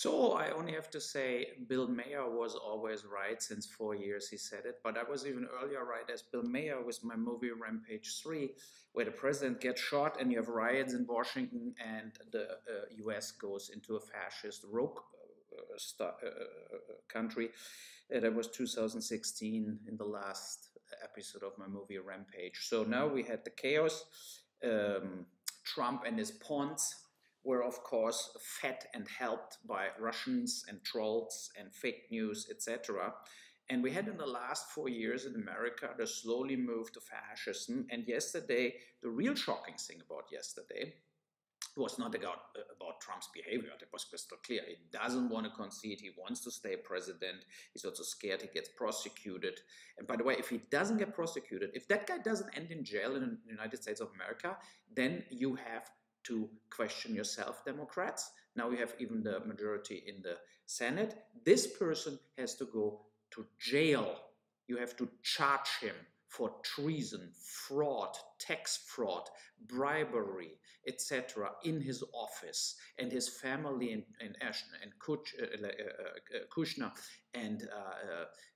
So I only have to say Bill Mayer was always right. Since 4 years he said it, but I was even earlier right as Bill Mayer with my movie Rampage 3, where the president gets shot and you have riots in Washington and the US goes into a fascist rogue country. That was 2016 in the last episode of my movie Rampage. So now we had the chaos. Trump and his pawns were, of course, fed and helped by Russians and trolls and fake news, etc. And we had in the last 4 years in America the slowly move to fascism. And yesterday, the real shocking thing about yesterday was not about Trump's behavior. That was crystal clear. He doesn't want to concede. He wants to stay president. He's also scared he gets prosecuted. And by the way, if he doesn't get prosecuted, if that guy doesn't end in jail in the United States of America, then you have to question yourself, Democrats. Now we have even the majority in the Senate. This person has to go to jail. You have to charge him for treason, fraud, tax fraud, bribery, etc. in his office, and his family and Kushner and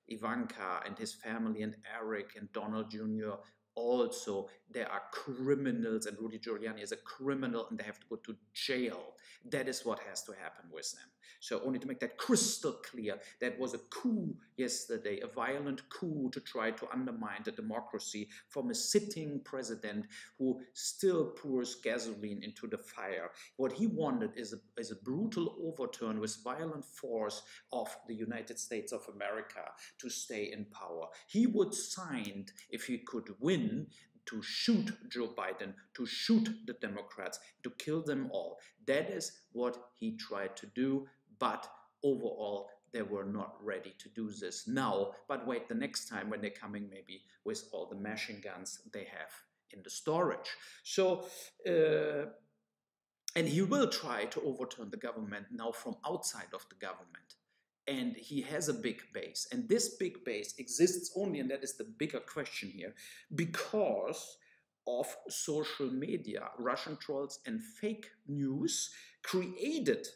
Ivanka and his family and Eric and Donald Jr. Also, they are criminals, and Rudy Giuliani is a criminal, and they have to go to jail. That is what has to happen with them. So only to make that crystal clear, that was a coup yesterday, a violent coup to try to undermine the democracy from a sitting president who still pours gasoline into the fire. What he wanted is a brutal overturn with violent force of the United States of America to stay in power. He would sign, if he could win, to shoot Joe Biden, to shoot the Democrats, to kill them all. That is what he tried to do, but overall, they were not ready to do this now. But wait, the next time when they're coming maybe with all the machine guns they have in the storage. So, and he will try to overturn the government now from outside of the government. And he has a big base. And this big base exists only, and that is the bigger question here, because of social media, Russian trolls and fake news created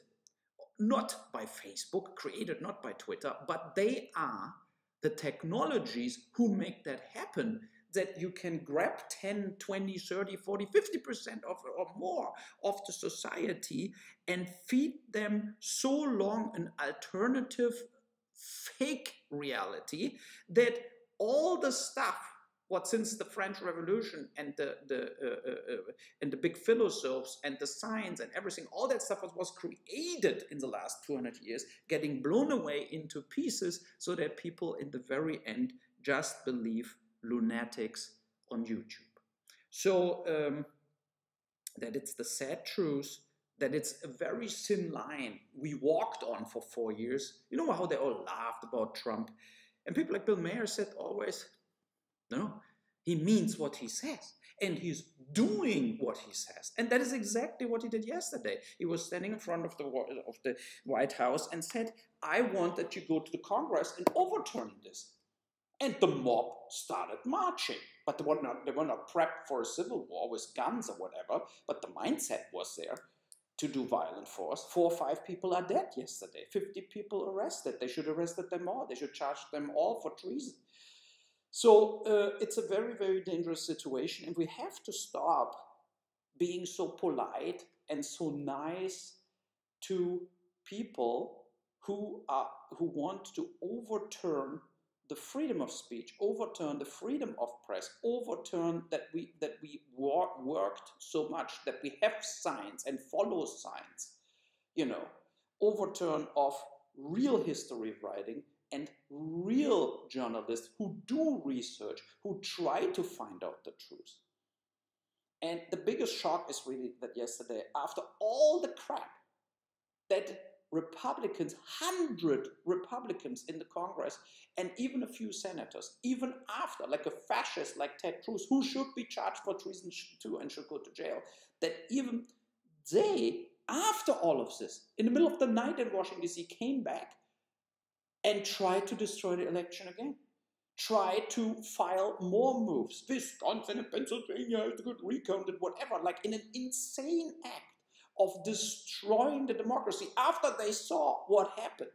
not by Facebook, created not by Twitter, but they are the technologies who make that happen, that you can grab 10, 20, 30, 40, 50% of or more of the society and feed them so long an alternative fake reality that all the stuff what since the French Revolution and the big philosophes and the science and everything, all that stuff was created in the last 200 years, getting blown away into pieces so that people in the very end just believe lunatics on YouTube. So that it's the sad truth, that it's a very thin line we walked on for 4 years. You know how they all laughed about Trump? And people like Bill Mayer said always, no, he means what he says, and he's doing what he says. And that is exactly what he did yesterday. He was standing in front of the White House and said, I want that you go to the Congress and overturn this. And the mob started marching. But they were not prepped for a civil war with guns or whatever, but the mindset was there to do violent force. 4 or 5 people are dead yesterday, 50 people arrested. They should have arrested them all. They should charge them all for treason. So it's a very, very dangerous situation, and we have to stop being so polite and so nice to people who want to overturn the freedom of speech, overturn the freedom of press, overturn that we worked so much that we have science and follow science, overturn of real history writing and real journalists who do research, who try to find out the truth. And the biggest shock is really that yesterday, after all the crap that Republicans, 100 Republicans in the Congress, and even a few senators, even after, like a fascist like Ted Cruz, who should be charged for treason too and should go to jail, that even they, after all of this, in the middle of the night in Washington, D.C., came back and tried to destroy the election again. Tried to file more moves. Wisconsin and Pennsylvania has to get recounted, whatever, like in an insane act of destroying the democracy after they saw what happened,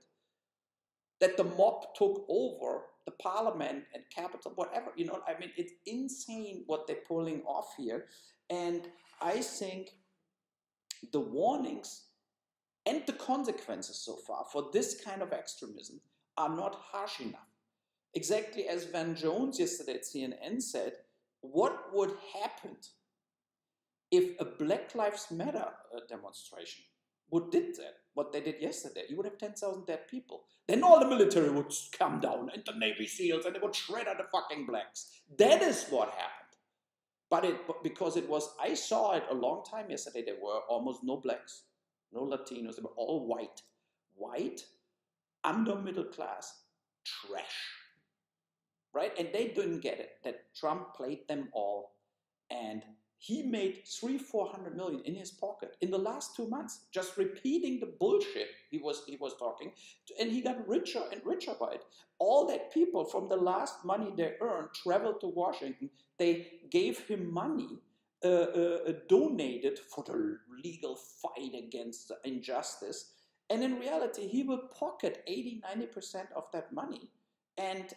that the mob took over the parliament and capital, whatever, you know, I mean, it's insane what they're pulling off here. And I think the warnings and the consequences so far for this kind of extremism are not harsh enough. Exactly as Van Jones yesterday at CNN said, what would happen if a Black Lives Matter demonstration did that, what they did yesterday? You would have 10,000 dead people. Then all the military would come down and the Navy SEALs and they would shred the fucking blacks. That is what happened. But because it was, I saw it a long time yesterday, there were almost no blacks, no Latinos, they were all white. White, under middle class, trash. Right? And they didn't get it, that Trump played them all. And he made 300-400 million in his pocket in the last 2 months, just repeating the bullshit he was talking, and he got richer and richer by it. All that people from the last money they earned traveled to Washington. They gave him money, donated for the legal fight against injustice, and in reality, he will pocket 80-90% of that money. And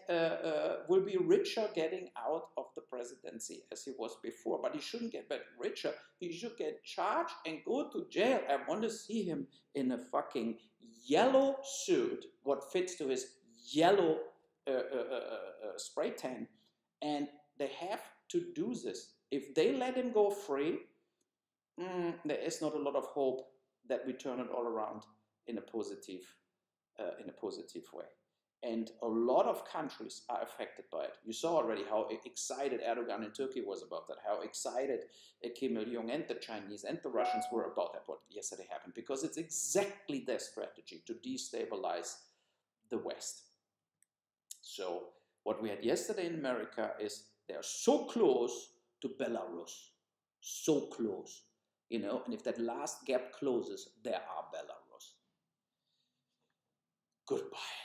will be richer getting out of the presidency as he was before. But he shouldn't get richer. He should get charged and go to jail. I want to see him in a fucking yellow suit, what fits to his yellow spray tan. And they have to do this. If they let him go free, there is not a lot of hope that we turn it all around in a positive way. And a lot of countries are affected by it. You saw already how excited Erdogan in Turkey was about that, how excited Kim Il-jung and the Chinese and the Russians were about that, what yesterday happened, because it's exactly their strategy to destabilize the West. So what we had yesterday in America is they're so close to Belarus, so close, you know, and if that last gap closes, there are Belarus. Goodbye.